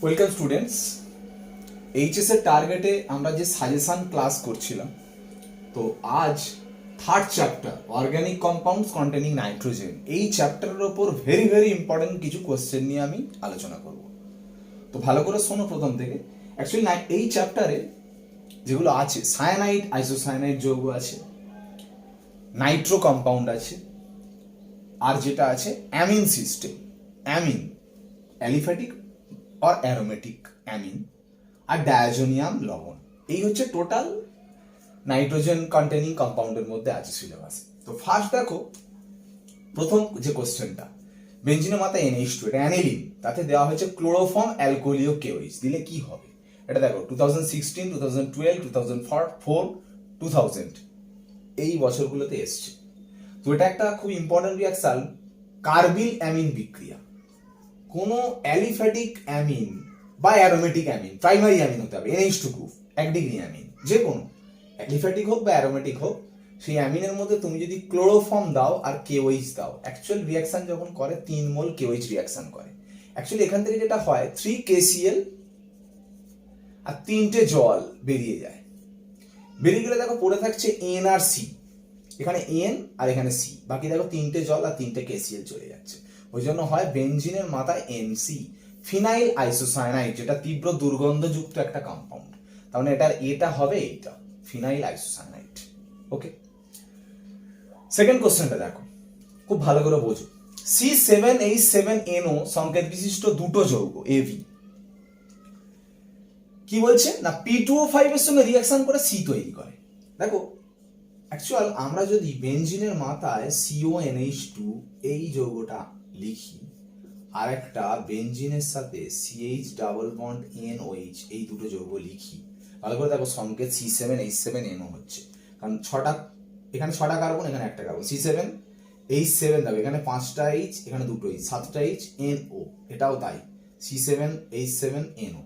Welcome students. HS এর টার্গেটে আমরা যে সাজেশন ক্লাস করছিলাম, তো আজ third chapter organic compounds containing nitrogen, এই চ্যাপ্টারের ওপর ভেরি ভেরি ইম্পর্টেন্ট কিছু কোয়েশ্চেন নিয়ে আমি আলোচনা করব। তো ভালো করে শোনো প্রথম থেকে। অ্যাকচুয়ালি এই চ্যাপ্টারে যেগুলো আছে, সায়ানাইড আইসোসায়ানাইড যৌগ আছে, নাইট্রো কম্পাউন্ড আছে, আর যেটা আছে অ্যামিন সিস্টেম, অ্যামিন অ্যালিফ্যাটিক আর অ্যারোমেটিক অ্যামিন, আর ডায়াজোনিয়াম লবণ। এই হচ্ছে টোটাল নাইট্রোজেন কন্টেনিং কম্পাউন্ডের মধ্যে আছে সিলেবাসে। তো ফার্স্ট দেখো, প্রথম যে কোশ্চেনটা, বেঞ্জিনের মাথায় NH2, এটা অ্যানিলিন, তাতে দেওয়া হয়েছে ক্লোরোফর্ম অ্যালকোহলিক কেওইচ, দিলে কি হবে? এটা দেখো 2016, 2012, 2004, 2000 এই বছরগুলোতে এসছে। তো এটা একটা খুব ইম্পর্টেন্ট রিয়াকশন, কার্বিল অ্যামিন বিক্রিয়া। কোনো অ্যালিফ্যাটিক অ্যামিন বা অ্যারোমেটিক অ্যামিন, প্রাইমারি অ্যামিন হতে হবে, NH2 গ্রুপ, 1 ডিগ্রি অ্যামিন, যে কোনো অ্যালিফ্যাটিক হোক বা অ্যারোমেটিক হোক, সেই অ্যামিনের মধ্যে তুমি যদি ক্লোরোফর্ম দাও আর কেওইচ দাও, অ্যাকচুয়াল রিয়াকশন যখন করে 3 মোল কেওইচ রিয়াকশন করে। অ্যাকচুয়ালি এখান থেকে যেটা হয় 3 KCl আর 3টে জল বেরিয়ে যায়। বেরিয়ে গেলে দেখো পড়ে থাকছে N আর C, এখানে N আর এখানে C, বাকি দেখো 3টে জল আর 3টে KCl চলে যাচ্ছে। ওই জন্য হয় বেঞ্জিনের মাথায় NC, ফিনাইল আইসোসায়ানাইড, যেটা তীব্র দুর্গন্ধযুক্ত একটা কম্পাউন্ড। তার মানে এটা হবে এইটা ফিনাইল আইসোসায়ানাইড। ওকে, সেকেন্ড কোশ্চেনটা দেখো, খুব ভালো করে বোঝো। C7H7NO সংকেত বিশিষ্ট দুটো যৌগ AV কি বলছে না, P2O5 এর সঙ্গে রিঅ্যাকশন করে C তৈরি করে। দেখো অ্যাকচুয়াল আমরা যদি বেঞ্জিনের মাথায় CONH2 এই যৌগটা লিখি, আর একটা বেঞ্জিনের সাথে CH ডাবল বন্ড NOH এই দুটো যৌগ লিখি, ভালো করে দেখো সংকেত C7H7NO হচ্ছে, কারণ এখানে 6টা কার্বন, এখানে একটা কার্বন, C7H7 দেখো, এখানে 5টা H, এখানে 2টো H, 7টা H, NO, এটাও তাই, C7H7NO।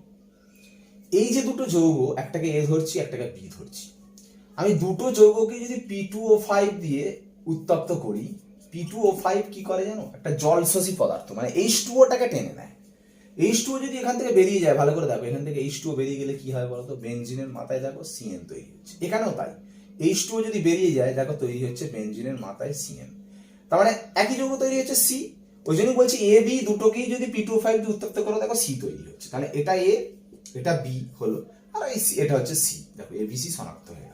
এই যে দুটো যৌগ, একটাকে A ধরছি, একটাকে B ধরছি, আমি দুটো যৌগকে যদি P2O5 দিয়ে উত্তপ্ত করি, P2O5 কি করে জানো, একটা জলশোষী পদার্থ, মানে H2O-টাকে টেনে নেয়। H2O যদি এখান থেকে বেরিয়ে যায়, ভালো করে দেখো, এখান থেকে H2O বেরিয়ে গেলে কি হয় বলতো, বেঞ্জিনের মাথায় দেখো CN তৈরি হচ্ছে, এখানেও তাই, H2O যদি বেরিয়ে যায় দেখো তৈরি হচ্ছে বেঞ্জিনের মাথায় CN, তার মানে একই যৌগ তৈরি হচ্ছে C। ওই জন্যই বলছি AB দুটোকেই যদি P2O5 দিয়ে উত্তপ্ত করো দেখো C তৈরি হচ্ছে, তাহলে এটা A, এটা B হলো, আর এটা হচ্ছে C, দেখো ABC শনাক্ত হয়ে গেল।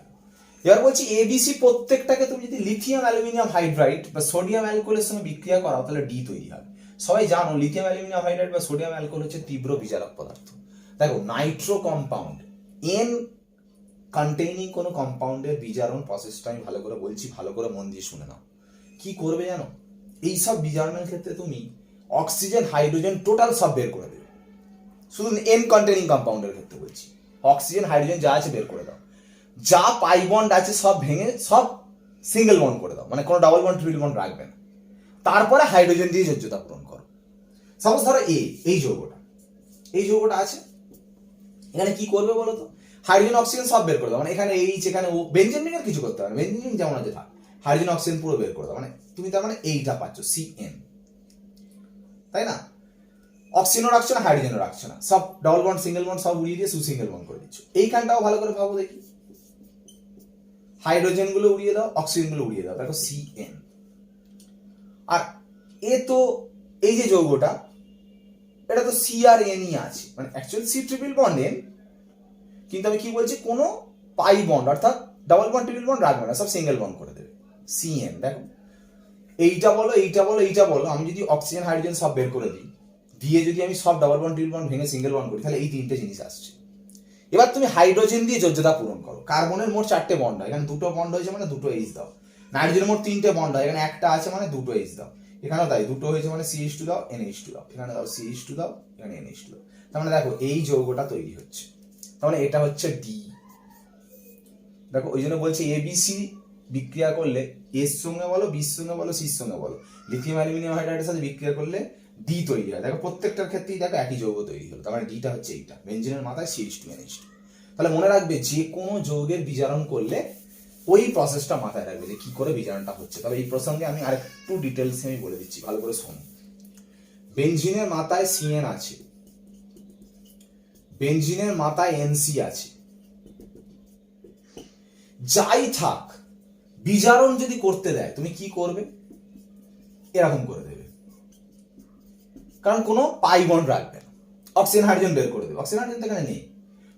এবার বলছি ABC প্রত্যেকটাকে তুমি যদি লিথিয়াম অ্যালুমিনিয়াম হাইড্রাইড বা সোডিয়াম অ্যালকোহলের সঙ্গে বিক্রিয়া করাও, তাহলে D তৈরি হবে। সবাই জানো লিথিয়াম অ্যালুমিনিয়াম হাইড্রাইড বা সোডিয়াম অ্যালকোহল হচ্ছে তীব্র বিজারক পদার্থ। দেখো নাইট্রো কম্পাউন্ড N কন্টেইনিং কোনো কম্পাউন্ডের বিজারণ প্রসেসটা আমি ভালো করে বলছি, ভালো করে মন দিয়ে শুনে নাও। কি করবে জানো, এইসব বিজারণের ক্ষেত্রে তুমি অক্সিজেন হাইড্রোজেন টোটাল সব বের করে দেবে, শুধু N কন্টেইনিং কম্পাউন্ডের ক্ষেত্রে বলছি, অক্সিজেন হাইড্রোজেন যা আছে বের করে দাও, যা পাই বন্ড আছে সব ভেঙে সব সিঙ্গেল বন্ড করে দাও, মানে কোনো ডাবল বন্ড ট্রিপল বন্ড রাখবে না। তারপরে হাইড্রোজেন দিয়ে যোজ্যতা পূরণ করো। সাপোজ ধরো এই যৌগটা আছে, এখানে কি করবে বলো তো, হাইড্রোজেন অক্সিজেন সব বের করে দাও, মানে এখানে H, এখানে O, বেঞ্জিন রিং এর কিছু করতে হবে না, বেঞ্জিন রিং যেমন আছে থাক, হাইড্রোজেন অক্সিজেন পুরো বের করে দাও, মানে তুমি তার মানে এইটা পাচ্ছ CN, তাই না? অক্সিজেনও রাখছো না, হাইড্রোজেনও রাখছো না, সব ডাবল বন্ড সিঙ্গেল বন্ড সব উড়িয়ে দিয়ে সিঙ্গেল বন্ড করে দিচ্ছ। এইখানটাও ভালো করে ভাবো দেখি, হাইড্রোজেন গুলো উড়িয়ে দাও, অক্সিজেন গুলো উড়িয়ে দাও, দেখো CN। আর তো এই যে যৌগটা, এটা তো C আর N ই আছে, মানে actually C triple bond N, কিন্তু আমি কি বলছি, কোনো পাই বন্ড অর্থাৎ ডাবল বন্ড ট্রিপল বন্ড রাখবে না, সব সিঙ্গেল বন্ড করে দেবে, CN। দেখো এইটা বলো, আমি যদি অক্সিজেন হাইড্রোজেন সব বের করে দিই, দিয়ে যদি আমি সব ডাবল বন্ড ট্রিপল বন্ড ভেঙে সিঙ্গেল বন্ড করি, তাহলে এই 3টে জিনিস আসছে। এবার তুমি হাইড্রোজেন দিয়ে যোজ্যতা পূরণ করো, কার্বনের মোট 4টে বন্ড হয়, এখানে 2টো বন্ড হয়েছে মানে 2টো H দাও। নাইট্রোজেনের মোট 3টে বন্ড হয়, এখানে একটা আছে মানে 2টো H দাও, এখানেও তাই 2টো হয়েছে মানে CH2 দাও, NH2 দাও, এখানে দাও CH2 দাও, এখানে NH2 দাও। তার মানে দেখো এই যৌগটা তৈরি হচ্ছে, তার মানে এটা হচ্ছে D। দেখো ওই জন্য বলছি ABC বিক্রিয়া করলে এর সঙ্গে বলো, বির সঙ্গে বলো, সির সঙ্গে বলো, লিথিয়াম অ্যালুমিনিয়াম হাইড্রাইডের সাথে বিক্রিয়া করলে D তৈরি হয়। দেখো প্রত্যেকটার ক্ষেত্রেই দেখো একই যৌগ তৈরি হলো, তার মানে Dটা হচ্ছে এইটা, বেঞ্জিনের মাথায় CH2 NH2। তাহলে মনে রাখবে যে কোনো যৌগের বিজারণ করলে ওই প্রসেসটা মাথায় রাখবে যে কি করে বিজারণটা হচ্ছে। তবে এই প্রসঙ্গে আমি আরেকটু ডিটেলসে আমি বলে দিচ্ছি, ভালো করে শোনো। বেঞ্জিনের মাথায় CN আছে, বেঞ্জিনের মাথায় এনসি আছে, যাই থাক বিজারণ যদি করতে দেয় তুমি কি করবে, এরকম করে দেবে, কারণ কোনো পাই বন্ড রাখবে না, অক্সিজেন হাইড্রোজেন বের করে দেবে, অক্সিজেন হাইড্রোজেন এখানে নেই,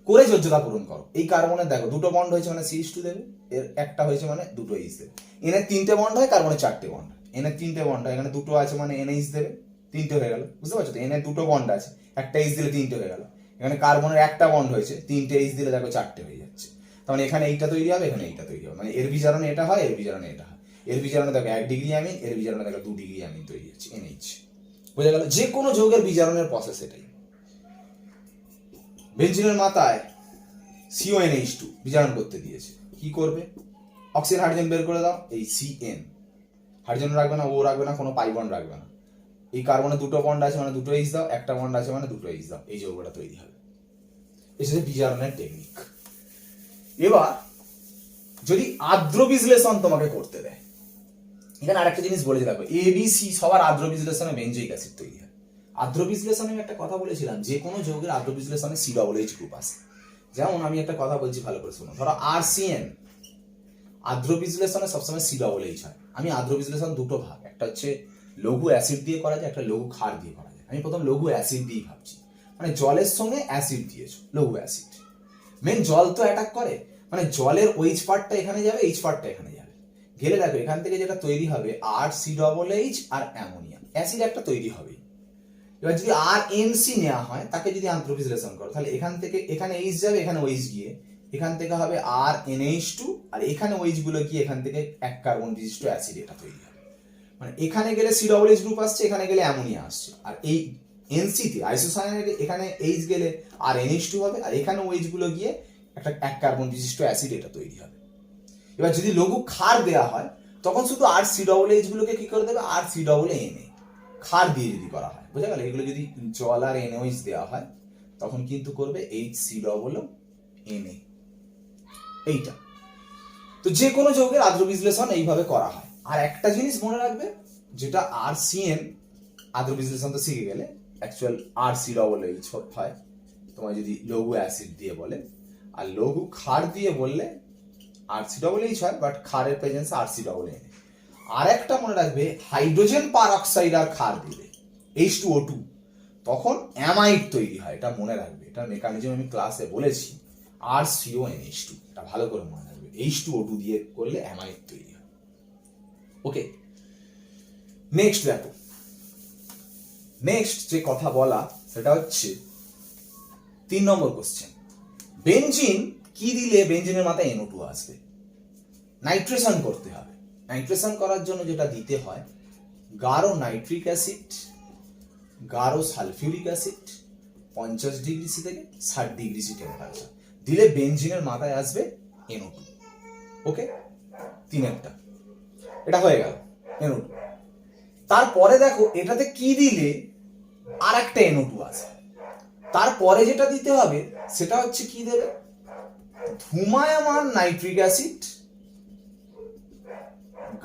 করে যোজ্যতা পূরণ করো। এই কার্বনের দেখো দুটো বন্ড হয়েছে মানে CH2 দেবে, এর একটা হয়েছে মানে দুটো H দেবে। এনের তিনটে বন্ড হয়, কার্বনের চারটে বন্ড, এনের তিনটে বন্ড হয়, এখানে দুটো আছে মানে NH দেবে, তিনটে হয়ে গেল, বুঝতে পারছো তো? এনের দুটো বন্ড আছে, একটা H দিলে তিনটে হয়ে গেল, এখানে কার্বনের একটা বন্ড হয়েছে, তিনটে H দিলে দেখো চারটে হয়ে যাচ্ছে, তার মানে এখানে এইটা তৈরি হবে, এখানে এইটা তৈরি হবে, মানে এর বিজারণে এটা হয়, এর বিজারণে এটা হয়, এর বিজারণে দেখো 1 ডিগ্রি অ্যামিন, এর বিজারণে দেখো 2 ডিগ্রি অ্যামিন তৈরি হচ্ছে, NH। বোঝা গেল? যে কোনো যৌগের বিজারণের প্রসেস এটাই। বেঞ্জিনের মাথায় CONH2 বিজারণ করতে দিয়েছে, কি করবে? অক্সিজেন হাইড্রোজেন বের করে দাও, এই CN, হাইড্রোজেন রাখবে না, ও রাখবে না, কোনো পাই বন্ড রাখবে না, এই কার্বনে দুটো বন্ড আছে মানে দুটো H দাও, একটা বন্ড আছে মানে দুটো H দাও, এই যৌগটা তৈরি হবে। এটা হচ্ছে বিজারণের টেকনিক। এবার যদি আর্দ্র বিশ্লেষণ তোমাকে করতে দেয়, এখানে আরেকটা জিনিস বলেছি দেখো, ABC সবার আর্দ্র বিশ্লেষণে বেঞ্জয়িক অ্যাসিড তৈরি হয়। আর্দ্র বিশ্লেষণে আমি একটা কথা বলেছিলাম, যে কোনো যৌগের আর্দ্র বিশ্লেষণে COOH গ্রুপ আছে। যেমন আমি একটা কথা বলছি, ভালো করে শোনো, ধরো RCN আর্দ্র বিশ্লেষণে সবসময় COOH হয়। আমি আর্দ্র বিশ্লেষণ দুটো ভাগ, একটা হচ্ছে লঘু অ্যাসিড দিয়ে করা যায়, একটা লঘু ক্ষার দিয়ে করা যায়। আমি প্রথম লঘু অ্যাসিড দিয়ে ভাবছি, মানে জলের সঙ্গে অ্যাসিড দিয়েছো, লঘু অ্যাসিড। মেন জল তো অ্যাটাক করে, মানে জলের OH পার্টটা এখানে যাবে, H পার্টটা এখানে যাবে, গেলে দেখো এখান থেকে যেটা তৈরি হবে RCOOH আর অ্যামোনিয়া, অ্যাসিড একটা তৈরি হবে। এবার যদি RNC নেওয়া হয়, তাকে যদি আন্তঃ বিশ্লেষণ করো, তাহলে এখান থেকে এখানে H যাবে, এখানে OH গিয়ে এখান থেকে হবে RNH2, আর এখানে OH গুলো গিয়ে এখান থেকে এক কার্বন বিশিষ্ট অ্যাসিড এটা তৈরি হবে। মানে এখানে গেলে COOH গ্রুপ আসছে, এখানে গেলে অ্যামোনিয়া আসছে, আর এই NC তে আইসোসায়ানাইডে এখানে H গেলে RNH2 হবে, আর এখানে OH গুলো গিয়ে একটা এক কার্বন বিশিষ্ট অ্যাসিড এটা তৈরি হবে। এবার যদি লঘু ক্ষার দেওয়া হয়, তখন শুধু RCOOH গুলোকে কি করে দেবে, RCOONA, ক্ষার দিয়ে যদি করা হয়, বুঝা গেল? এগুলো যদি জল আর NOH দেওয়া হয়, তখন কিন্তু করবে HCOONA, এইটা। তো যে কোনো যৌগের আর্দ্র বিশ্লেষণ এইভাবে করা হয়। আর একটা জিনিস মনে রাখবে, যেটা RCN আর্দ্র বিশ্লেষণ তো শিখে গেলে, অ্যাকচুয়াল RCOOH হয় তোমায় যদি লঘু অ্যাসিড দিয়ে বলে, আর লঘু ক্ষার দিয়ে বললে RCOOH হয়, বাট ক্ষারের প্রেজেন্স RCOONA। আর একটা মনে রাখবে, হাইড্রোজেন পারঅক্সাইড আর ক্ষার দিলে H2O2, তখন অ্যামাইড তৈরি হয়, এটা মনে রাখবে। এটার মেকানিজম আমি ক্লাসে বলেছি, RCONH2, এটা ভালো করে মনে রাখবে, H2O2 দিয়ে করলে অ্যামাইড তৈরি হয়। ওকে, নেক্সট দেখো, নেক্সট যে কথা বলা সেটা হচ্ছে 3 নম্বর কোশ্চেন। বেঞ্জিন কি দিলে বেঞ্জিনের মাথায় NO2 আসবে? নাইট্রেশন করতে হবে। নাইট্রেশন করার জন্য যেটা দিতে হয়, গাঢ় নাইট্রিক অ্যাসিড, গাঢ় সালফিউরিক অ্যাসিড, 50 ডিগ্রি সি থেকে 60 ডিগ্রি সি টেম্পারেচার দিলে বেঞ্জিনের মাথায় আসবে NO2। ওকে, 3 এটা হয়ে গেল NO2। তারপরে দেখো এটাতে কি দিলে আর একটা NO2 আসে। তারপরে যেটা দিতে হবে সেটা হচ্ছে কি দেবে, ধূমায়মান নাইট্রিক অ্যাসিড,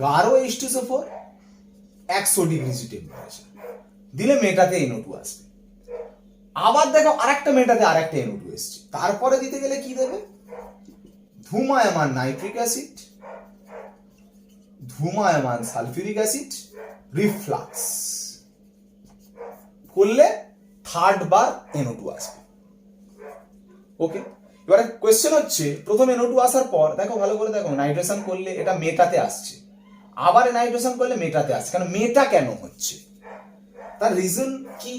গাঢ় H2SO4, 100 ডিগ্রি সি টেম্পারেচার দিলে মেটাতে NO2 আসবে। আবার দেখো আরেকটা মেটাতে আরেকটা NO2 এসছে, তারপরে দিতে গেলে কি দেবে, ধূমায়মান নাইট্রিক অ্যাসিড, ধূমায়মান সালফিউরিক অ্যাসিড, রিফ্লাক্স করলে থার্ড বার NO2 আসবে। ওকে, এবারে কোশ্চেন হচ্ছে, প্রথম NO2 আসার পর দেখো ভালো করে দেখো, নাইট্রেশন করলে এটা মেটাতে আসছে, আবার নাইট্রেশন করলে মেটাতে আসছে, কারণ মেটা কেন হচ্ছে, তার রিজন কি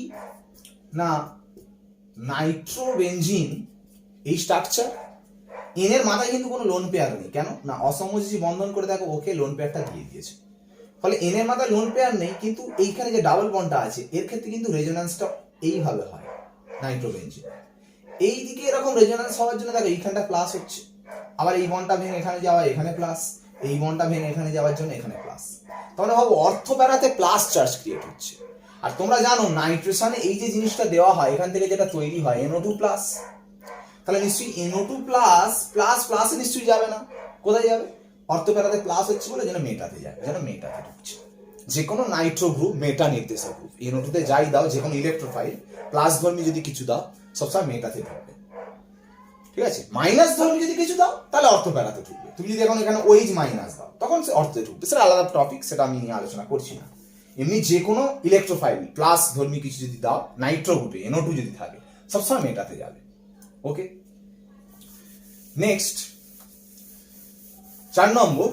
না, নাইট্রোবেনজিন এই স্ট্রাকচার, এন এর মাথায় কিন্তু কোনো লোন পেয়ার নেই, কেন না, অসমযোজী বন্ধন করে দেখো ওকে লোন পেয়ারটা দিয়ে দিয়েছে, ফলে এন এর মাথায় লোন পেয়ার নেই, কিন্তু এইখানে যে ডাবল বন্ডটা আছে এর ক্ষেত্রে কিন্তু রেজোন্যান্সটা এইভাবে হয় নাইট্রোবেনজিন। এইদিকে এরকম রেজোন্যান্স হওয়ার জন্য দেখো এইখানটা প্লাস হচ্ছে, আবার এই বন্ডটা ভেঙে এখানে যাওয়া এখানে প্লাস, এই বন্ডটা ভেঙে এখানে যাওয়ার জন্য এখানে প্লাস, তাহলে ভাবো অর্থ প্যারাতে প্লাস চার্জ ক্রিয়েট হচ্ছে। আর তোমরা জানো নাইট্রেশনে এই যে জিনিসটা দেওয়া হয় এখান থেকে যেটা তৈরি হয় NO2+, তাহলে নিশ্চয়ই NO2+ প্লাস প্লাসে নিশ্চয়ই যাবে না, কোথায় যাবে, অর্থ প্যারাতে প্লাস হচ্ছে বলে যেন মেটাতে যাবে, যেন মেটাতে ঢুকছে, যে কোনো নাইট্রো গ্রুপ মেটা নির্দেশক গ্রুপ, NO2 তে যাই দাও, যে কোনো ইলেকট্রোফাইল প্লাস ধর্মী যদি কিছু দাও সবসময় মেটাতে ঢুকবে, ঠিক আছে। মাইনাস ধর্মী যদি কিছু দাও তাহলে অর্থ প্যারাতে ঢুকবে। তুমি যদি এখন এখানে ওইজ মাইনাস দাও তখন সে অর্থে ঢুকবে, সেটা আলাদা টপিক, সেটা আমি নিয়ে আলোচনা করছি না। এমনি যে কোনো ইলেকট্রোফাইল প্লাস ধর্মী কিছু যদি দাও নাইট্রো গ্রুপে NO2 যদি থাকে সবসময় মেটাতে যাবে। ওকে, নেক্সট 4 নম্বর,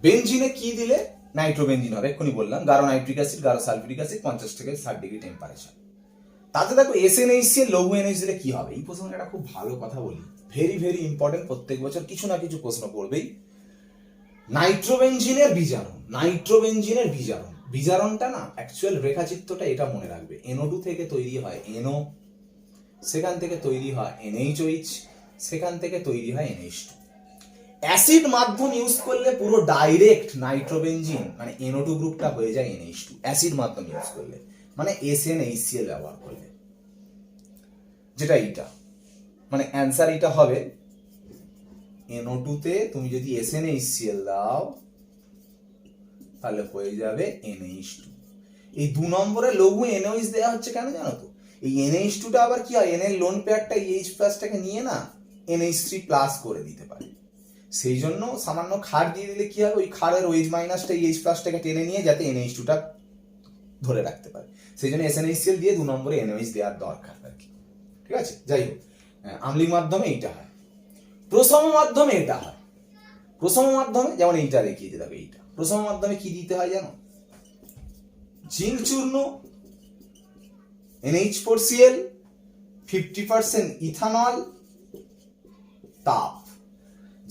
বেনজিনে কি দিলে নাইট্রোবেনজিন হবে, এক্ষুনি বললাম, গাঢ় নাইট্রিক অ্যাসিড, গাঢ় সালফিউরিক অ্যাসিড, 50 থেকে 60 ডিগ্রি টেম্পারেচার। তাতে দেখো SNH লঘু NH দিলে কি হবে। এই প্রশ্নটা একটা খুব ভালো কথা বলি, ভেরি ভেরি ইম্পর্টেন্ট, প্রত্যেক বছর কিছু না কিছু প্রশ্ন পড়বেই। নাইট্রোবেনজিনের বিজারণ, নাইট্রোবেনজিনের বিজারণ, বিজারণটা না অ্যাকচুয়াল রেখাচিত্রটা এটা মনে রাখবে। NO2 থেকে তৈরি হয় NO, সেখান থেকে তৈরি হয় NHOH, সেখান থেকে তৈরি হয় NH2। অ্যাসিড মাধ্যম ইউজ করলে পুরো ডাইরেক্ট নাইট্রোবেনজিন মানে NO2 গ্রুপটা হয়ে যায় NH2, অ্যাসিড মাধ্যম ইউজ করলে মানে SNHCl ব্যবহার করলে, যেটা এইটা মানে অ্যান্সার এটা হবে NO2 তে তুমি যদি SNHCl দাও তাহলে হয়ে যাবে NH2। এই 2 নম্বরে লঘু NOH দেওয়া হচ্ছে কেন জানো তো, এই NH2টা আবার কি হয়, N এর লোন পেয়ারটা H প্লাসটাকে নিয়ে না NH3 প্লাস করে দিতে পারে, সেই জন্য সামান্য ক্ষার দিয়ে দিলে কি হবে, ওই ক্ষারের OH মাইনাসটা H প্লাসটাকে টেনে নিয়ে যাতে NH2টা ধরে রাখতে পারে, সেই জন্য SNHCl দিয়ে 2 নম্বরে NOH দেওয়ার দরকার আর কি, ঠিক আছে। যাই হোক, আম্লিক মাধ্যমে এইটা হয়, প্রসম মাধ্যমে এটা হয়। প্রসম মাধ্যমে যেমন এইটা দেখিয়ে দিলাম, এইটা প্রসম মাধ্যমে কি দিতে হয় জানো, জিঙ্ক চূর্ণ, NH4Cl, 50% ইথানল, তাপ।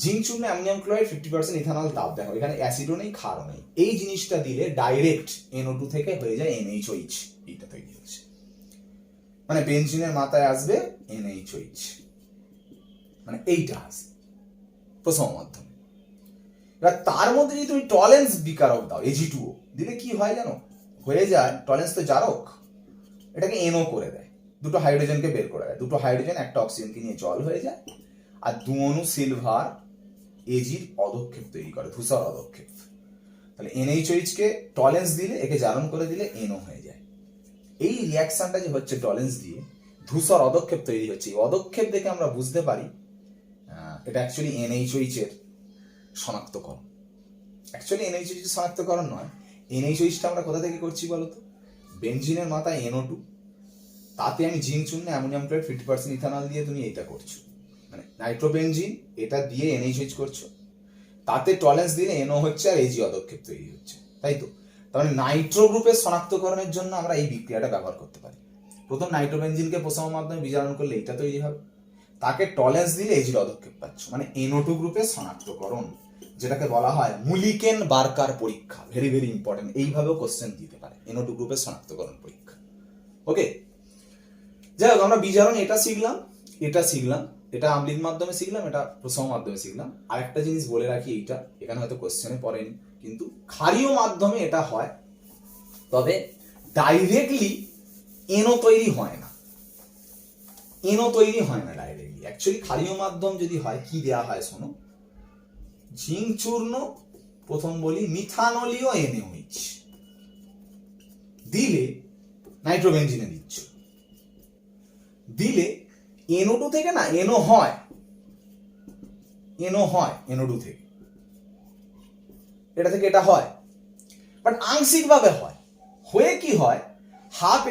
জিঙ্ক চূর্ণ অ্যামোনিয়াম ক্লোরাইড, 50% ইথানল, তাপ। দেখো এখানে অ্যাসিডও নেই, ক্ষারও নেই, এই জিনিসটা দিলে ডাইরেক্ট NO2 থেকে হয়ে যায় NHOH, এইটা তৈরি হচ্ছে, মানে বেনজিনের মাথায় আসবে NHOH, মানে এইটা আসবে প্রসম মাধ্যমে। এবার তার মধ্যে যদি তুমি টলেন্স বিকারক দাও Ag2O দিলে কি হয় জানো, হয়ে যায়, টলেন্স তো জারক, এটাকে NO করে দেয়, দুটো হাইড্রোজেনকে বের করে দেয়, দুটো হাইড্রোজেন একটা অক্সিজেনকে নিয়ে জল হয়ে যায়, আর 2 অণু সিলভার Ag অধক্ষেপ তৈরি করে, ধূসর অধক্ষেপ। তাহলে NHOH কে টলেন্স দিলে, একে জারণ করে দিলে NO হয়ে যায়। এই রিয়াকশনটা যে হচ্ছে টলেন্স দিয়ে ধূসর অধক্ষেপ তৈরি হচ্ছে, এই অধক্ষেপ দেখে আমরা বুঝতে পারি এটা অ্যাকচুয়ালি NHOH এর শনাক্তকরণ। অ্যাকচুয়ালি NHOH এর শনাক্তকরণ নয়, NHOH টা আমরা কোথা থেকে করছি বলতো, বেনজিনের মাথায় NO2, তাতে আমি জিঙ্ক চূর্ণ অ্যামোনিয়াম ক্লোরাইড 50% ইথানল দিয়ে তুমি এইটা করছো, মানে নাইট্রোবেনজিন এটা দিয়ে NHOH করছো, তাতে টলেন্স দিলে NO হচ্ছে আর Ag অধক্ষেপ তৈরি হচ্ছে, তাই তো। তাহলে নাইট্রো গ্রুপের শনাক্তকরণের জন্য আমরা এই বিক্রিয়াটা ব্যবহার করতে পারি। প্রথম নাইট্রোবেনজিনকে প্রসম মাধ্যমে বিজারণ করলে এটা তৈরি হবে, তাকে টলেন্স দিলে Ag অধক্ষেপ পাচ্ছ, মানে NO2 গ্রুপের শনাক্তকরণ, যেটাকে বলা হয় মুলিকেন বার্কার পরীক্ষা। ভেরি ভেরি ইম্পর্টেন্ট, এইভাবেও কোশ্চেন দিতে পারে, NO2 গ্রুপের শনাক্তকরণ পরীক্ষা। ওকে, যাই হোক, আমরা বিজারণ এটা শিখলাম, এটা শিখলাম, এটা আম্লিক মাধ্যমে শিখলাম, এটা প্রসম মাধ্যমে শিখলাম। আরেকটা জিনিস বলে রাখি, এইটা এখানে হয়তো কোশ্চেনে পড়েনি, কিন্তু ক্ষারীয় মাধ্যমে এটা হয়, তবে ডাইরেক্টলি NO তৈরি হয় না, NO তৈরি হয় না ডাইরেক্টলি। অ্যাকচুয়ালি ক্ষারীয় মাধ্যম যদি হয় কি দেয়া হয় শোনো, জিঙ্ক চূর্ণ, প্রথম বলি মিথানলীয় NaOH দিলে নাইট্রোবেনজিনে দিচ্ছ, দিলে NO2 থেকে না NO হয়, NO হয় NO2 থেকে, এটা থেকে এটা হয়, বাট আংশিক ভাবে হয়। হয়ে কি হয়, হাফ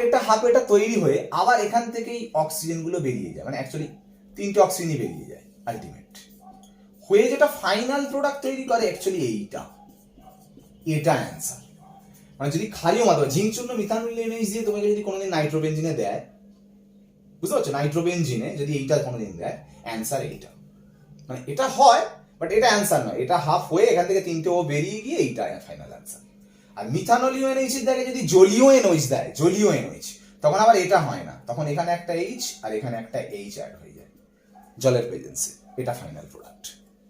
এটা তৈরি হয়ে আবার এখান থেকেই অক্সিজেন গুলো বেরিয়ে যায়, মানে অ্যাকচুয়ালি 3টে অক্সিজেনই বেরিয়ে যায় আলটিমেট হয়ে, যেটা ফাইনাল প্রোডাক্ট তৈরি করে অ্যাকচুয়ালি এইটা, এটা অ্যান্সার। মানে যদি ক্ষারীয় মাধ্যমে জিঙ্ক চূর্ণ মিথানলীয় NaOH দিয়ে তোমাকে যদি কোনোদিন নাইট্রোবেনজিনে দেয়, বুঝতে পারছো, নাইট্রোবেনজিনে যদি এইটা কোনোদিন দেয়, অ্যান্সার এইটা, মানে এটা হয় বাট এটা অ্যান্সার নয়, এটা হাফ হয়ে এখান থেকে 3টে ও বেরিয়ে গিয়ে এইটা ফাইনাল অ্যান্সার। আর মিথানলীয় NaOH এর দেখে যদি জলীয় NaOH দেয়, জলীয় NaOH, তখন আবার এটা হয় না, তখন এখানে একটা H আর এখানে একটা H অ্যাড হয়ে যায় জলের প্রেজেন্সে, এটা ফাইনাল প্রোডাক্ট।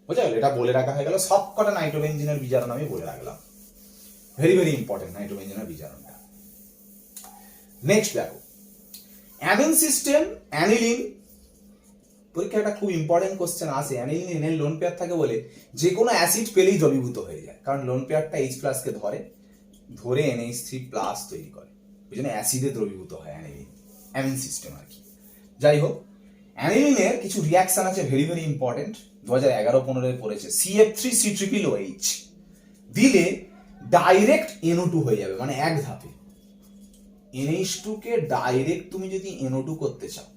বুঝা গেল, এটা বলে রাখা হয়ে গেল, সবকটা নাইট্রোবেনজিনের বিজারণ আমি বলে রাখলাম, ভেরি ভেরি ইম্পর্টেন্ট নাইট্রোবেনজিনের বিজারণটা। নেক্সট দেখো, অ্যামিন সিস্টেম, অ্যানিলিন, পরীক্ষা একটা খুব ইম্পর্টেন্ট কোশ্চেন আসে, অ্যানিলিন এর লোন পেয়ার থাকে বলে যে কোনো অ্যাসিড পেলেই দ্রবীভূত হয়ে যায়, কারণ লোন পেয়ারটা H প্লাস কে ধরে, ধরে NH3+ তৈরি করে, ওই জন্য অ্যাসিডে দ্রবীভূত হয় অ্যানিলিন, অ্যামিন সিস্টেম আর কি। যাই হোক, অ্যানিলিনের কিছু রিয়াকশন আছে ভেরি ভেরি ইম্পর্টেন্ট, 2011-15 পড়েছে। CF3COOH দিলে ডাইরেক্ট NO2 হয়ে যাবে, মানে এক ধাপে NH2 কে ডাইরেক্ট তুমি যদি NO2 করতে চাও,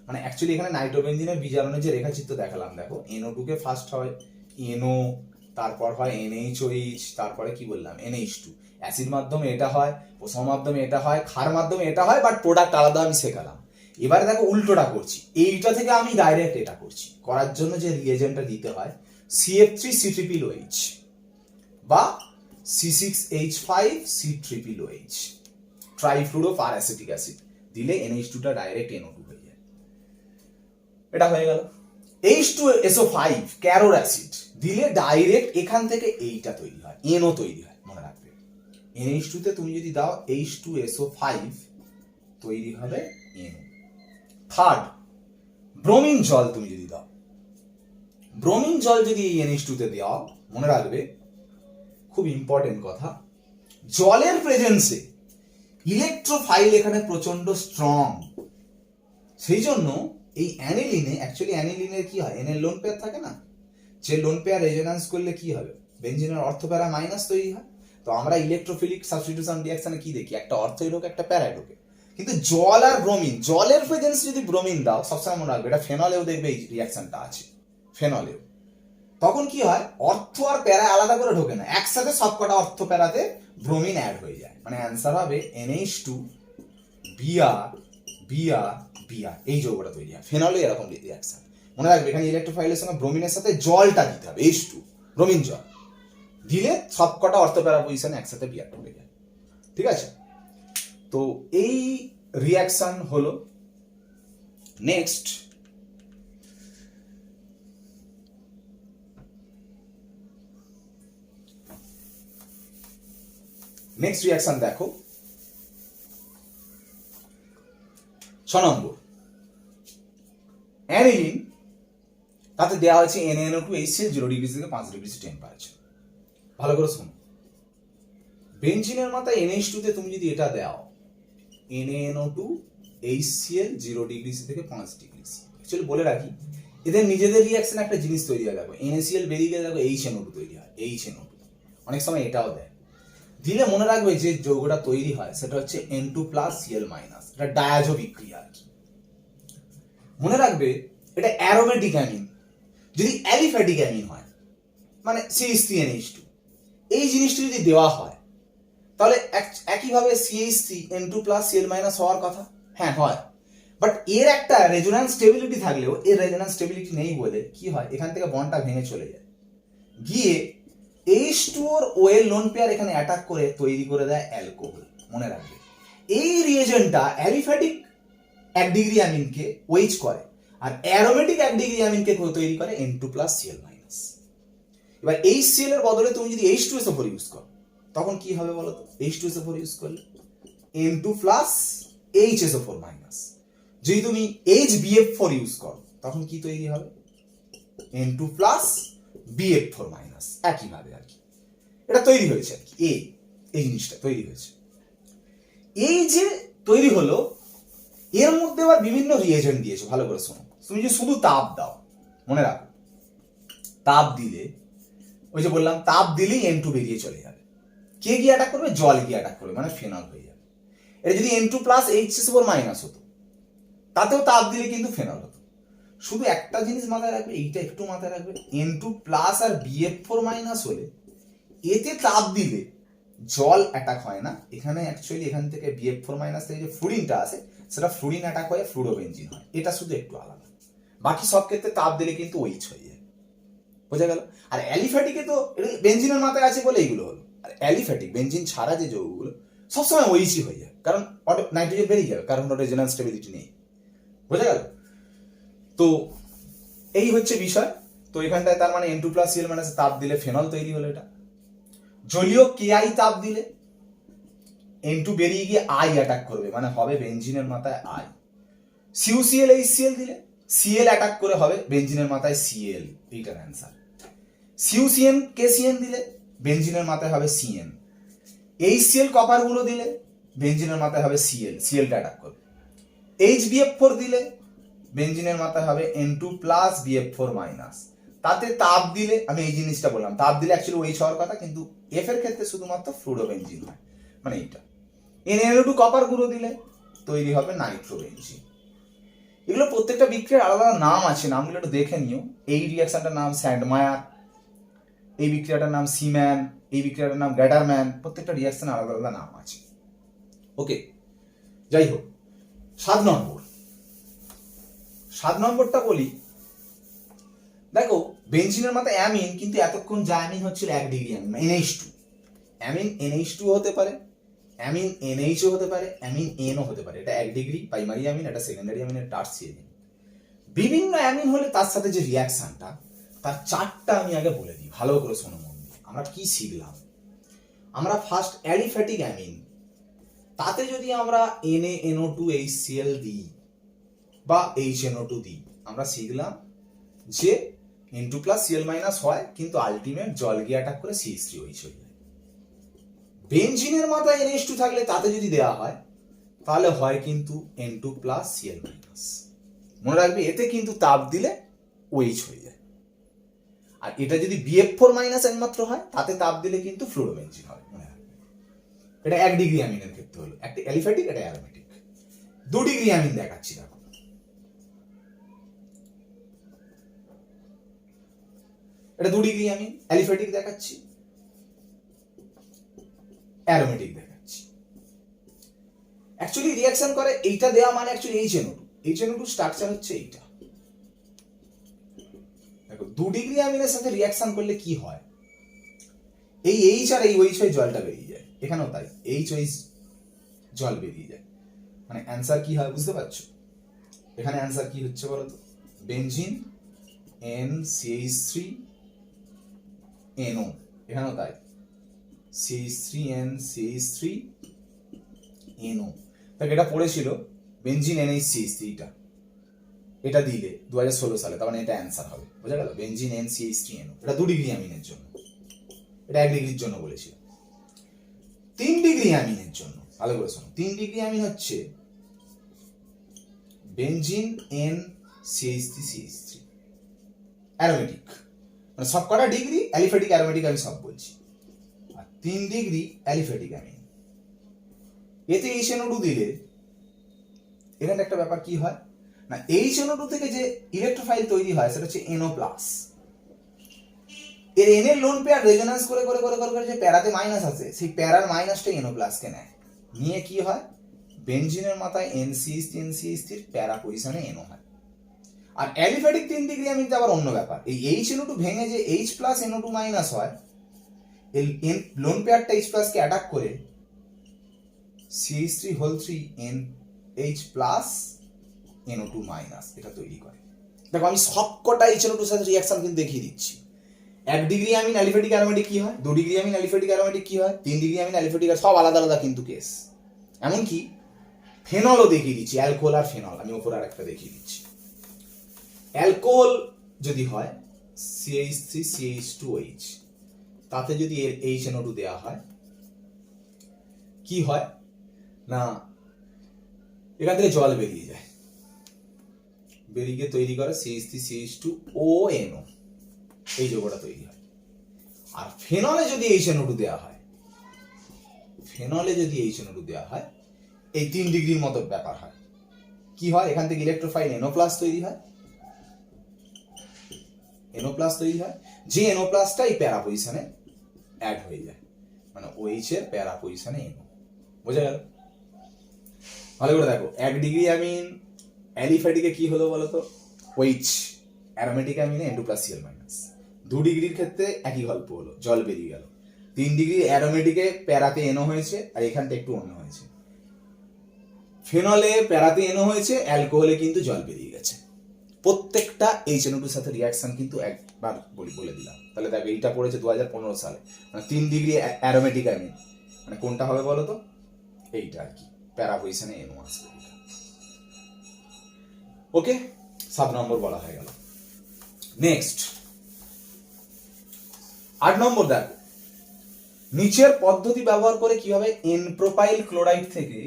মানে অ্যাকচুয়ালি এখানে নাইট্রোবেনজিনের বিজারণের যে রেখাচিত্র দেখালাম, দেখো NO2 কে ফার্স্ট হয় NO, তারপর হয় NHOH, তারপরে কি বললাম NH2, অ্যাসিড মাধ্যমে এটা হয়, প্রথম মাধ্যমে এটা হয়, ক্ষার মাধ্যমে এটা হয়, বাট প্রোডাক্ট আলাদা আমি শেখালাম। এবারে দেখো উল্টোটা করছি, এইটা থেকে আমি ডাইরেক্ট এটা করছি। করার জন্য যে রিয়েজেন্টটা দিতে হয় CF3COOH বা C6H5COOH, ট্রাইফ্লুরোপারঅ্যাসিটিক অ্যাসিড দিলে NH2 টা ডাইরেক্ট NO2 হয়ে যায়। এটা হয়ে গেল। H2SO5 ক্যারোর অ্যাসিড দিলে ডাইরেক্ট এখান থেকে এইটা তৈরি হয়, NO তৈরি হয়, মনে রাখবে। NH2 তে তুমি যদি দাও H2SO5 তৈরি হবে NO। থার্ড, ব্রোমিন জল তুমি যদি দাও, ব্রোমিন জল যদি এই NH2 তে দাও, মনে রাখবে খুব ইম্পর্টেন্ট কথা, জলের প্রেজেন্সে ইলেকট্রোফাইল এখানে প্রচন্ড স্ট্রং, সেই জন্য এই অ্যানিলিনে, অ্যাকচুয়ালি অ্যানিলিনের কি হয়, এনের লোন পেয়ার থাকে না, যে লোন পেয়ার রেজোন্যান্স করলে কি হবে, বেনজিনের অর্থ প্যারা মাইনাস তৈরি হয়। তো আমরা ইলেকট্রোফিলিক সাবস্টিটিউশন রিঅ্যাকশনে কি দেখি, একটা অর্থই ঢোকে, একটা প্যারাই ঢোকে। কিন্তু জল আর ব্রোমিন, জলের প্রেজেন্স যদি ব্রোমিন দাও, সবসময় মনে রাখবে, এটা ফেনলেও দেখবে এই রিঅ্যাকশনটা আছে, ফেনলেও। তখন কি হয়, অর্থ আর প্যারা আলাদা করে ঢোকে না, একসাথে সবকটা অর্থ প্যারাতে ব্রোমিন অ্যাড হয়ে যায়, মানে অ্যান্সার হবে NH2 Br Br Br, এই যৌগটা তৈরি হয়। ফেনলে এরকম রিঅ্যাকশন মনে রাখবে, এখানে ইলেকট্রোফাইলের সঙ্গে ব্রোমিনের সাথে জলটা দিতে হবে, H2 ব্রোমিন জল দিলে সবকটা অর্থ প্যারা পজিশনে একসাথে Br হয়ে যায়। ঠিক আছে, তো এই রিঅ্যাকশন হলো। নেক্সট রিঅ্যাকশন দেখো, 6 নম্বর, অ্যানিলিন, তাতে দেওয়া হয়েছে NaNO2HCl 0 ডিগ্রি থেকে 5 ডিগ্রি টেম্পারেচার। ভালো করে শোনো, বেনজিনের মাথায় NH2 তে তুমি যদি এটা দাও NaNO2HCl 0 ডিগ্রি থেকে 5 ডিগ্রি, অ্যাকচুয়ালি বলে রাখি, এদের নিজেদের রিঅ্যাকশন একটা জিনিস তৈরি হয়, দেখো NaCl বেরিয়ে গেলে দেখো HNO2 তৈরি হয়, HNO2, অনেক সময় এটাও দেয়। দিলে মনে রাখবে যে যৌগটা তৈরি হয় সেটা হচ্ছে N2+Cl-, এটা ডায়াজো বিক্রিয়া আর কি। মনে রাখবে এটা অ্যারোমেটিক অ্যামিন, যদি অ্যালিফ্যাটিক অ্যামিন হয়, মানে CH3NH2, এই জিনিসটা যদি দেওয়া হয়, তাহলে একইভাবে CH3N2+Cl- হওয়ার কথা, হ্যাঁ হয়, বাট এর একটা রেজোন্যান্স স্টেবিলিটি থাকলেও এর রেজোন্যান্স স্টেবিলিটি নেই বলে কি হয়, এখান থেকে বন্ডটা ভেঙে চলে যায়, গিয়ে H2 ও এর লোন পেয়ার এখানে অ্যাটাক করে তৈরি করে দেয় অ্যালকোহল। মনে রাখবে এই রিয়েজেন্টটা অ্যালিফ্যাটিক 1 ডিগ্রি অ্যামিনকে ওয়েজ করে, আর অ্যারোমেটিক 1 ডিগ্রি অ্যামিনকে তৈরি করে N2+Cl-। এবার HCl এর বদলে তুমি যদি H2SO4 ইউজ করো, তখন কি হবে বলো তো, H2SO4 ইউজ করলে N2+HSO4-। যদি তুমি HBF4 ইউজ করো, তখন কি তৈরি হবে, N2+BF4-। একইভাবে আর কি এটা তৈরি হয়েছে আর কি, এই জিনিসটা তৈরি হয়েছে। এই যে তৈরি হলো, এর মধ্যে আবার বিভিন্ন রিয়েজেন্ট দিয়েছে, ভালো করে শোনো। তুমি যে শুধু তাপ দাও, মনে রাখো তাপ দিলে, ওই যে বললাম তাপ দিলেই N2 বেরিয়ে চলে যাবে, কে গিয়ে অ্যাটাক করবে, জল গিয়ে অ্যাটাক করবে, মানে ফেনল হয়ে যাবে। এটা যদি N2+HSO4- হতো, তাতেও তাপ দিলে কিন্তু ফেনল হতো। শুধু একটা জিনিস মাথায় রাখবে, এইটা একটু মাথায় রাখবে, N2+ আর BF4- হলে এতে তাপ দিলে জল অ্যাটাক হয় না, এখানে অ্যাকচুয়ালি এখান থেকে BF4- থেকে যে ফ্লুরিনটা আসে, সেটা ফ্লুরিন অ্যাটাক হয়ে ফ্লুরোবেনজিন হয়, এটা শুধু একটু আলাদা, বাকি সব ক্ষেত্রে তাপ দিলে কিন্তু OH হয়ে যায়। বোঝা গেল? আর অ্যালিফ্যাটিকে তো বেনজিনের মাথায় আছে বলে এইগুলো হলো, আর অ্যালিফ্যাটিক বেনজিন ছাড়া যে যৌগগুলো সবসময় OH হয়ে যায়, কারণ নাইট্রোজেন বেরিয়ে যাবে, কারণ ওটা রেজোন্যান্স স্টেবিলিটি নেই। বোঝা গেল? তো এই হচ্ছে বিষয়। তো এখানটায় তার মানে N2+Cl- তাপ দিলে ফেনল তৈরি হলো। এটা জলীয় KI তাপ দিলে N2 বেরিয়ে গিয়ে I অ্যাটাক করবে, মানে হবে বেনজিনের মাথায় I। CuCl-HCl দিলে Cl অ্যাটাক করে হবে বেনজিনের মাথায় Cl, এইটার অ্যান্সার। CuCN KCN দিলে বেনজিনের মাথায় হবে CN। HCl কপার গুলো দিলে বেঞ্জিনের মাথায় হবে Cl, Clটা অ্যাটাক করবে। HBF4 দিলে বেঞ্জিনের মাথায় হবে N2+BF4-। তাতে তাপ দিলে, আমি এই জিনিসটা বললাম, তাপ দিলে অ্যাকচুয়ালি OH হওয়ার কথা, কিন্তু F এর ক্ষেত্রে শুধুমাত্র ফ্লুরোবেঞ্জিন হয়, মানে এইটা। NaNO2 কপার গুঁড়ো দিলে তৈরি হবে নাইট্রোবেঞ্জিন। এগুলো প্রত্যেকটা বিক্রিয়ার আলাদা নাম আছে, নামগুলো একটু দেখে নিও। এই রিয়াকশনটার নাম স্যান্ডমায়ার, এই বিক্রিয়াটার নাম সিম্যান, এই বিক্রিয়াটার নাম গ্যাডারম্যান, প্রত্যেকটা রিয়াকশন আলাদা আলাদা নাম আছে। ওকে, যাই হোক, 7 নম্বরটা বলি। দেখো, বেঞ্জিনের মাথায় অ্যামিন, কিন্তু এতক্ষণ যা অ্যামিন হচ্ছিল 1 degree amine, NH2। Amine NH2 হতে পারে, অ্যামিন NH হতে পারে, অ্যামিন NO হতে পারে। এটা 1 ডিগ্রি প্রাইমারি অ্যামিন, এটা সেকেন্ডারি অ্যামিন, এটা টারসিয়ারি অ্যামিন। বিভিন্ন অ্যামিন হলে তার সাথে যে রিয়াকশনটা, তার চারটা আমি আগে বলে দিই, ভালো করে শোনো মন দিয়ে। আমরা কি শিখলাম? আমরা ফার্স্ট অ্যালিফ্যাটিক অ্যামিন, তাতে যদি আমরা NaNO2HCl দিই বা HNO2 দিই, আমরা শিখলাম যে N2+Cl- হয়, কিন্তু আলটিমেট জল গিয়ে অ্যাটাক করে CH3OH হয়ে যায়। বেঞ্জিনের মাথায় NH2 থাকলে তাতে যদি দেওয়া হয়, তাহলে হয় কিন্তু N2+Cl-। মনে রাখবে, এতে কিন্তু তাপ দিলে OH হয়ে যায়। আর এটা যদি BF4- একমাত্র হয়, তাতে তাপ দিলে কিন্তু ফ্লুরোবেঞ্জিন হবে, মনে রাখবে। এটা 1 ডিগ্রি অ্যামিনের ক্ষেত্রে হলো, একটা অ্যালিফ্যাটিক, এটা অ্যারোমেটিক। 2 ডিগ্রি অ্যামিন দেখাচ্ছি, দেখো। এটা 2 ডিগ্রি অ্যামিন, অ্যালিফ্যাটিক দেখাচ্ছি, অ্যারোমেটিক দেখাচ্ছি। অ্যাকচুয়ালি রিঅ্যাকশন করে এইটা দেওয়া মানে অ্যাকচুয়ালি HNO2 স্ট্রাকচার হচ্ছে এইটা। দেখো, 2 ডিগ্রি অ্যামিনের সাথে রিঅ্যাকশন করলে কি হয়, এই H আর এই OH হয়ে জলটা বেরিয়ে যায়, এখানেও তাই, HOH জল বেরিয়ে যায়। মানে অ্যান্সার কি হয় বুঝতে পারছো? এখানে অ্যান্সার কি হচ্ছে বলো তো? বেঞ্জিন NCH3NO, এখানেও তাই, CH3NCH3NO। দেখ, এটা পড়েছিল বেঞ্জিন NH3, এটা দিলে 2016 সালে, তার মানে এটা অ্যান্সার হবে, বোঝা গেল? বেঞ্জিন NCH3NO, এটা 2 ডিগ্রি অ্যামিনের জন্য, এটা 1 ডিগ্রির জন্য বলেছিল। 3 ডিগ্রি অ্যামিনের জন্য ভালো করে শোনো, 3 ডিগ্রি অ্যামিন হচ্ছে বেঞ্জিন NCH3CH3, অ্যারোমেটিক। মানে সবকটা ডিগ্রি অ্যালিফ্যাটিক অ্যারোমেটিক আমি সব বলছি। আর 3 ডিগ্রি অ্যালিফ্যাটিক অ্যামিন, এতে HNO2 দিলে এখানে একটা ব্যাপার কি হয় না, HNO2 থেকে যে ইলেকট্রোফাইল তৈরি হয় সেটা হচ্ছে NO+। এর N এর লোন পেয়ার রেজোন্যান্স করে করে করে করে করে যে প্যারাতে মাইনাস আছে, সেই প্যারার মাইনাসটা NO+ কে নেয়, নিয়ে কি হয়, বেঞ্জিনের মাথায় NCH3 প্যারা পজিশনে NO হয়। আর অ্যালিফ্যাটিক 3 ডিগ্রি অ্যামিনতে আবার অন্য ব্যাপার, এই HNO2 ভেঙে যে H+NO2- হয়, এই লোন পেয়ারটা H+ কে অ্যাটাক করে CH3NH+NO2- এটা তৈরি করে। দেখো, আমি সবকটা HNO2 এর সাথে রিঅ্যাকশন কিন্তু দেখিয়ে দিচ্ছি। 1 ডিগ্রি অ্যামিন অ্যালিফ্যাটিক অ্যারোমেটিক কি হয়, 2 ডিগ্রি অ্যামিন অ্যালিফ্যাটিক অ্যারোমেটিক কি হয়, 3 ডিগ্রি অ্যামিন অ্যালিফ্যাটিক, সব আলাদা আলাদা কিন্তু কেস। এমনকি ফেনলও দেখিয়ে দিচ্ছি, অ্যালকোহল আর ফেনল, আমি উপরে আরেকটা দেখিয়ে দিচ্ছি। অ্যালকোহল যদি হয় CH3CH2OH, তাতে যদি এর HNO2 দেওয়া হয়, কি হয় না, এখান থেকে জল বেরিয়ে যায়, বেরিয়ে গিয়ে তৈরি করে CH3CH2ONO, এই যৌগটা তৈরি হয়। আর ফেনলে যদি HNO2 দেওয়া হয়, এই 3 ডিগ্রির মতো ব্যাপার হয়। কি হয়, এখান থেকে ইলেকট্রোফাইল NO+ তৈরি হয়, যে NO+টা এই প্যারা পজিশনে অ্যাড হয়ে যায়, মানে OH এর প্যারা পজিশনে NO, বোঝা গেল? ভালো করে দেখো, 1 ডিগ্রি অ্যামিন অ্যালিফ্যাটিকে কি হলো বলো তো, OH, অ্যারোমেটিক অ্যামিনে N2+Cl-। 2 ডিগ্রির ক্ষেত্রে একই গল্প হলো, জল বেরিয়ে গেল। 3 ডিগ্রি অ্যারোমেটিকে প্যারাতে NO হয়েছে, আর এখানটা একটু অন্য হয়েছে। ফেনলে প্যারাতে NO হয়েছে, অ্যালকোহলে কিন্তু জল বেরিয়ে গেছে। প্রত্যেকটা HNO2 সাথে রিঅ্যাকশন কিন্তু একবার বলে দিলাম। তাহলে দেখো, এইটা পড়েছে 2015 সালে, মানে 3 ডিগ্রি অ্যারোমেটিক অ্যামিন, মানে কোনটা হবে বলো তো, এইটা আর কি, প্যারা পজিশনে NO আসবে। ওকে, 7 নম্বর বলা হয়ে গেল। নেক্সট 8 নম্বর দেখো, নিচের পদ্ধতি ব্যবহার করে কিভাবে এন প্রোপাইল ক্লোরাইড থেকে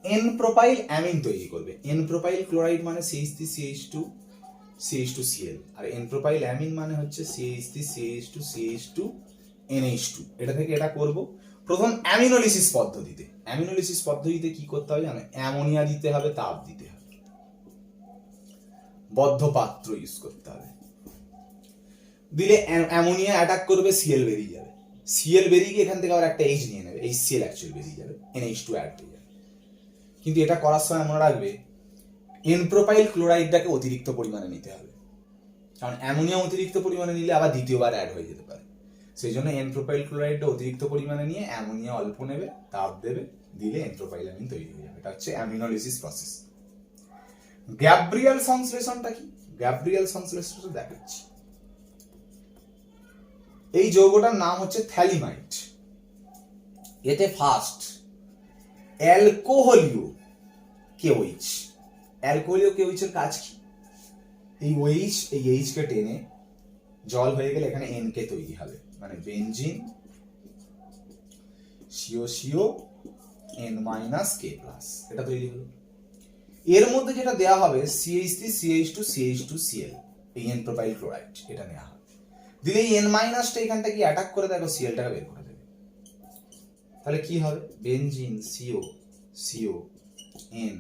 এন প্রোপাইল অ্যামিন তৈরি করবে। এন প্রোপাইল ক্লোরাইড মানে CH3CH2CH2Cl, আর এন প্রোপাইল অ্যামিন মানে হচ্ছে CH3CH2CH2NH2। এটা থেকে এটা করব প্রথম অ্যামিনোলিসিস পদ্ধতিতে। অ্যামিনোলিসিস পদ্ধতিতে কি করতে হবে জানো? অ্যামোনিয়া দিতে হবে, তাপ দিতে হবে, বদ্ধ পাত্র ইউজ করতে হবে। দিলে অ্যামোনিয়া অ্যাটাক করবে, সিএল বেরিয়ে যাবে। সিএল বেরিয়ে গিয়ে এখান থেকে আবার একটা এইচ নিয়ে নেবে, HCl অ্যাকচুয়ালি বেরিয়ে যাবে, NH2 অ্যাড হয়ে যাবে। কিন্তু এটা করার সময় মনে রাখবে এন প্রোপাইল ক্লোরাইডটাকে অতিরিক্ত পরিমাণে নিতে হবে, কারণ অ্যামোনিয়া অতিরিক্ত পরিমাণে নিলে আবার দ্বিতীয়বার অ্যাড হয়ে যেতে পারে। সেই জন্য এন প্রোপাইল ক্লোরাইডটা অতিরিক্ত পরিমাণে নিয়ে অ্যামোনিয়া অল্প নেবে, তাপ দেবে, দিলে এন প্রোপাইল অ্যামিন তৈরি হয়ে যাবে। এটা হচ্ছে অ্যামিনোলিসিস প্রসেস। গ্যাব্রিয়াল সংশ্লেষণটা কি? গ্যাব্রিয়াল সংশ্লেষণটা দেখাচ্ছি। এই যৌগটার নাম হচ্ছে থ্যালিমাইট। এতে ফার্স্ট অ্যালকোহলীয় কেওএইচ। অ্যালকোহলীয় কেওএইচের কাজ কি? এই ওএইচ, এই এইচ কে টেনে জল হয়ে গেলে এখানে এন কে তৈরি হবে, মানে benzene C O N minus k plus, এটা তৈরি হলো। এর মধ্যে যেটা দেয়া হবে CH3CH2CH2Cl, এই এন প্রোপাইল ক্লোরাইড, এটা নেওয়া হবে। দিলে এই এন মাইনাসটা এখানটা কি অ্যাটাক করে দেখো, সিএলটাকে বের করে দেবে। তাহলে কি হবে? বেনজিন সিও এন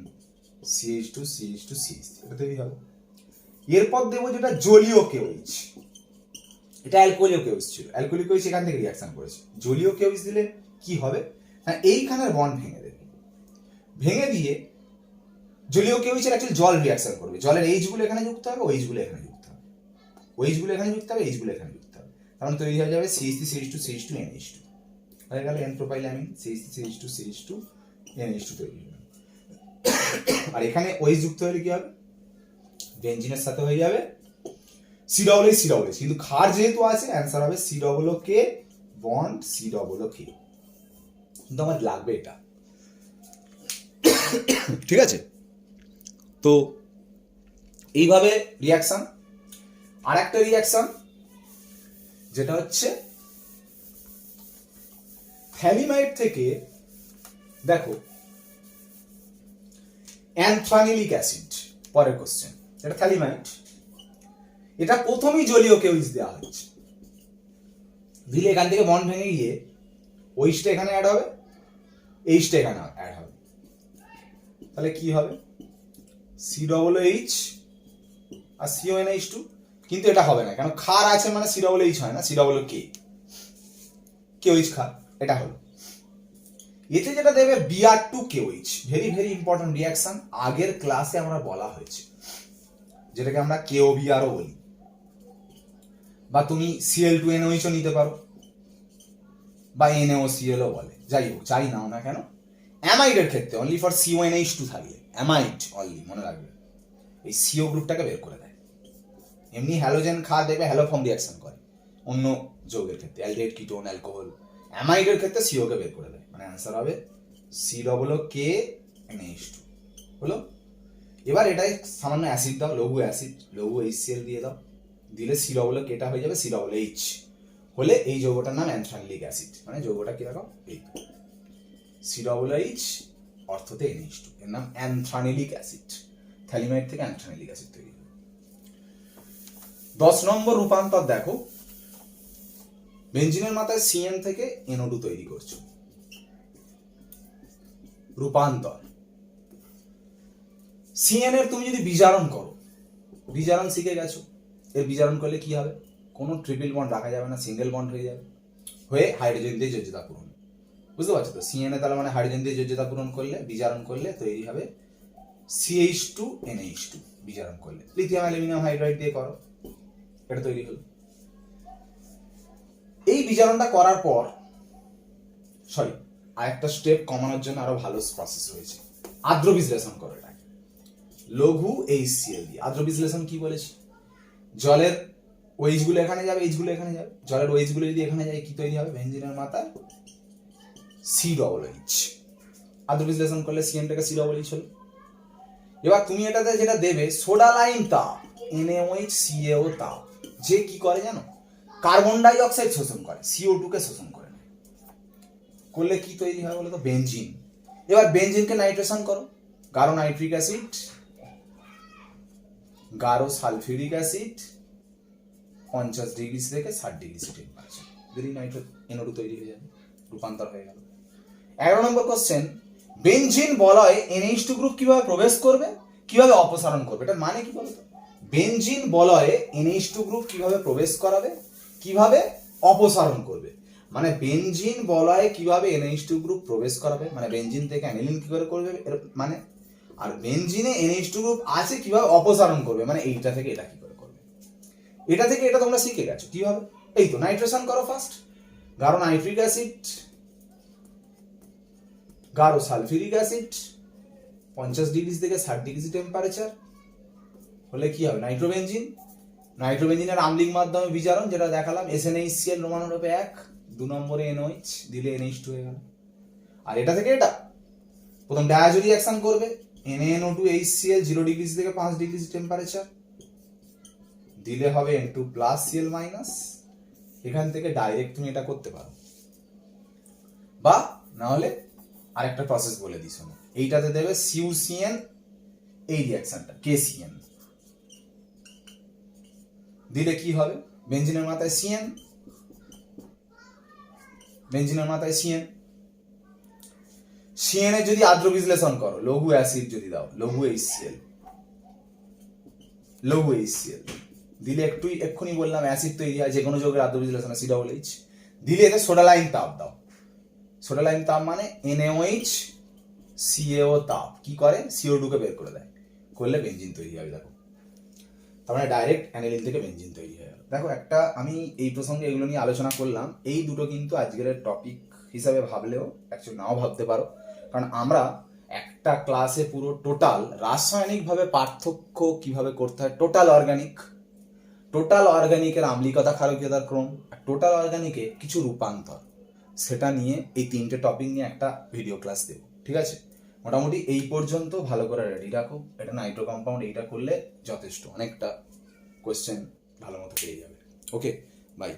CH2CH2CH, এটা তৈরি হবে। এরপর দেবো যেটা জলীয় কেওএইচ। এটা অ্যালকোহলীয় কেওএইচ ছিল, অ্যালকোহলিক কেওএইচ এখান থেকে রিঅ্যাকশন করেছে। জলীয় কেওএইচ দিলে কি হবে? হ্যাঁ, এইখানের বন্ড ভেঙে দেবে। ভেঙে দিয়ে জলীয় কেওএইচের অ্যাকচুয়ালি জল রিঅ্যাকশন করবে। জলের এইচ গুলো এখানে যুক্ত হবে, ওইচ গুলো এখানে যুক্ত হবে, ওইচ গুলো এখানে যুক্ত হবে, এইচ গুলো এখানে যুক্ত হবে। কারণ তৈরি হয়ে যাবে CH3CH2CH2NH2 হয়ে গেল এন প্রোপাইল অ্যামিন। CH3CH2CH2NH2 তৈরি হয়ে গেল। আর এখানে ওইচ যুক্ত হলে কি হবে? বেনজিনের সাথে হয়ে যাবে COOH, কিন্তু ক্ষার যেহেতু আছে অ্যান্সার হবে COOK বন্ড COOK। কিন্তু আমার লাগবে এটা, ঠিক আছে? তো এইভাবে রিঅ্যাকশন। আর একটা রিঅ্যাকশন যেটা হচ্ছে থ্যালিমাইট থেকে দেখো অ্যানথ্রানিলিক অ্যাসিড। পরের কোশ্চেন, এটা থ্যালিমাইট, এটা প্রথমেই জলীয় কেওএইচ দেওয়া হচ্ছে। দিলে এখান থেকে বন্ড ভেঙে গিয়ে ওইচটা এখানে অ্যাড হবে, এইচটা এখানে অ্যাড হবে। তাহলে কি হবে? COOH আর CONH2। কিন্তু এটা হবে না, কেন? ক্ষার আছে মানে COOH হয় না, COOK, কেওএইচ ক্ষার, এটা হলো। এতে যেটা দেবে Br2 KOH, very very important reaction. আগের ক্লাসে আমরা বলা হয়েছে, যেটাকে আমরা KOBrও বলি, বা তুমি Cl2NOH ও নিতে পারো, বা NaOClও বলে। যাই হোক, যাই নাও না কেন, অ্যামাইডের ক্ষেত্রে অনলি ফর CONH2 থাকলে অ্যামাইড অনলি, মনে রাখবে এই CO গ্রুপটাকে বের করে দেয়। এমনি হ্যালোজেন ক্ষার দেখবে হ্যালো ফর্ম রিঅ্যাকশন করে অন্য যৌগের ক্ষেত্রে, অ্যালডিহাইড, কিটোন, অ্যালকোহল। অ্যামাইডের ক্ষেত্রে CO কে বের করে দেয়, মানে অ্যান্সার হবে COOK NH2 হলো। এবার এটাই সামান্য অ্যাসিড দাও, লঘু অ্যাসিড, লঘু HCl দিয়ে দাও, দিলে COOK এটা হয়ে যাবে COOH, হলে এই যৌগটার নাম অ্যানথ্রানিলিক অ্যাসিড। মানে যৌগটা কিরকম? এই COOH অর্থতে NH2, এর নাম অ্যানথ্রানিলিক অ্যাসিড। থ্যালিমাইট থেকে অ্যানথ্রানিলিক অ্যাসিড তৈরি হবে। 10 নম্বর রূপান্তর দেখো। বেনজিনের মাথায় CN থেকে NO2 তৈরি করছো, রূপান্তর। CN এর তুমি যদি বিজারণ করো, বিজারণ শিখে গেছো, এর বিজারণ করলে কি হবে? কোনো ট্রিপল বন্ড রাখা যাবে না, সিঙ্গেল বন্ড হয়ে যাবে, হয়ে হাইড্রোজেন দিয়ে যোজ্যতা পূরণ। বুঝতে পারছো তো? CN এ তাহলে মানে হাইড্রোজেন দিয়ে যোজ্যতা পূরণ করলে, বিজারণ করলে তৈরি হবে CH2NH2। বিজারণ করলে লিথিয়াম অ্যালুমিনিয়াম হাইড্রাইড দিয়ে করো, এটা তৈরি হলো। এই বিজারণটা করার পর, সরি, আরেকটা স্টেপ কমানোর জন্য আরো ভালো প্রসেস রয়েছে। আদ্র বিশ্লেষণ করো এটাকে লঘু HCl দিয়ে। আদ্র বিশ্লেষণ কি বলেছি? জলের ওএইচ গুলো এখানে যাবে, এইচ গুলো এখানে যাবে। জলের ওএইচ গুলো যদি এখানে যায়, কি তৈরি হবে? বেনজিনের মাথায় COOH। আদ্র বিশ্লেষণ করলে CN টাকে COOH হলো। এবার তুমি এটাতে যেটা দেবে সোডা লাইম তাপ, NaOH CaO তাপ, যে কি করে জানো? কার্বন ডাই অক্সাইড শোষণ করে, CO2 কে শোষণ করে নেয়। করলে কি তৈরি হয় বলো তো? বেনজিন। এবার বেনজিনকে নাইট্রেশন করো, গাঢ় নাইট্রিক অ্যাসিড, গাঢ় সালফিউরিক অ্যাসিড, 50 ডিগ্রি থেকে 60 ডিগ্রি টেম্পারেচার, যদি নাইট্রো NO2 তৈরি হয়ে যাবে, রূপান্তর হয়ে গেল। 11 নম্বর কোশ্চেন, বেনজিন বলয়ে NH2 গ্রুপ কিভাবে প্রবেশ করবে, কিভাবে অপসারণ করবে? এটা মানে কি বলতো? বেনজিন বলয়ে NH2 গ্রুপ কিভাবে প্রবেশ করাবে, কিভাবে অপসারণ করবে। মানে বেনজিন বলয়ে কিভাবে NH2 গ্রুপ প্রবেশ করাবে, মানে বেনজিন থেকে অ্যানিলিন কি করে করবে মানে, আর বেনজিনে NH2 গ্রুপ আছে কিভাবে অপসারণ করবে, মানে এইটা থেকে এটা কি করে করবে। এটা থেকে এটা তোমরা শিখে গেছো কিভাবে। এই তো নাইট্রেশন করো ফার্স্ট, গাঢ় নাইট্রিক অ্যাসিড, গাঢ় সালফিউরিক অ্যাসিড, 50 ডিগ্রি থেকে 60 ডিগ্রি টেম্পারেচার হলে কি হবে? নাইট্রোবেনজিন। নাইট্রোবেনজিনের আম্লিক মাধ্যমে বিজারণ, যেটা দেখালাম, SNHCl রোমানরূপে 1, 2 নম্বরে NOH দিলে NH2 হয়ে গেল। আর এটা থেকে এটা প্রথম ডায়াজো রিঅ্যাকশন করবে, NaNO2HCl 0 ডিগ্রি থেকে 5 ডিগ্রি টেম্পারেচার দিলে হবে N2 প্লাস Cl মাইনাস। এখান থেকে ডাইরেক্ট তুমি এটা করতে পারো, বা না হলে আরেকটা প্রসেস বলে দিই শোনো, এইটাতে দেবে CuCN, এই রিঅ্যাকশনটা KCN দিলে কি হবে? বেনজিনের মাথায় CN, বেনজিনের মাথায় CN, CN এর যদি আদ্র বিশ্লেষণ করো, লঘু অ্যাসিড যদি দাও, লঘু HCl, লঘু HCl দিলে একটু এক্ষুনি বললাম অ্যাসিড তৈরি হয় যে কোনো যৌগের আদ্র বিশ্লেষণ COOH দিলে এতে সোডালাইন তাপ দাও। সোডালাইন তাপ মানে NaOH CaO তাপ কি করে? CO2 কে বের করে দেয়, করলে বেনজিন তৈরি হবে। দেখো, তার মানে ডাইরেক্ট অ্যানিলিন থেকে বেনজিন তৈরি হয়ে গেল। দেখো, একটা আমি এই প্রসঙ্গে এগুলো নিয়ে আলোচনা করলাম, এই দুটো কিন্তু আজকের টপিক হিসাবে ভাবলেও অ্যাকচুয়ালি নাও ভাবতে পারো, কারণ আমরা একটা ক্লাসে পুরো টোটাল রাসায়নিকভাবে পার্থক্য কিভাবে করতে হয়, টোটাল অর্গানিকের আম্লিকতা ক্ষারকীয়তার ক্রম, টোটাল অর্গানিকে কিছু রূপান্তর, সেটা নিয়ে এই 3টে টপিক নিয়ে একটা ভিডিও ক্লাস দেব। ঠিক আছে, মোটামুটি এই পর্যন্ত ভালো করে রেডি রাখো। এটা নাইট্রো কম্পাউন্ড, এইটা করলে যথেষ্ট, অনেকটা কোয়েশ্চেন ভালো মতো পেয়ে যাবে। ওকে, বাই।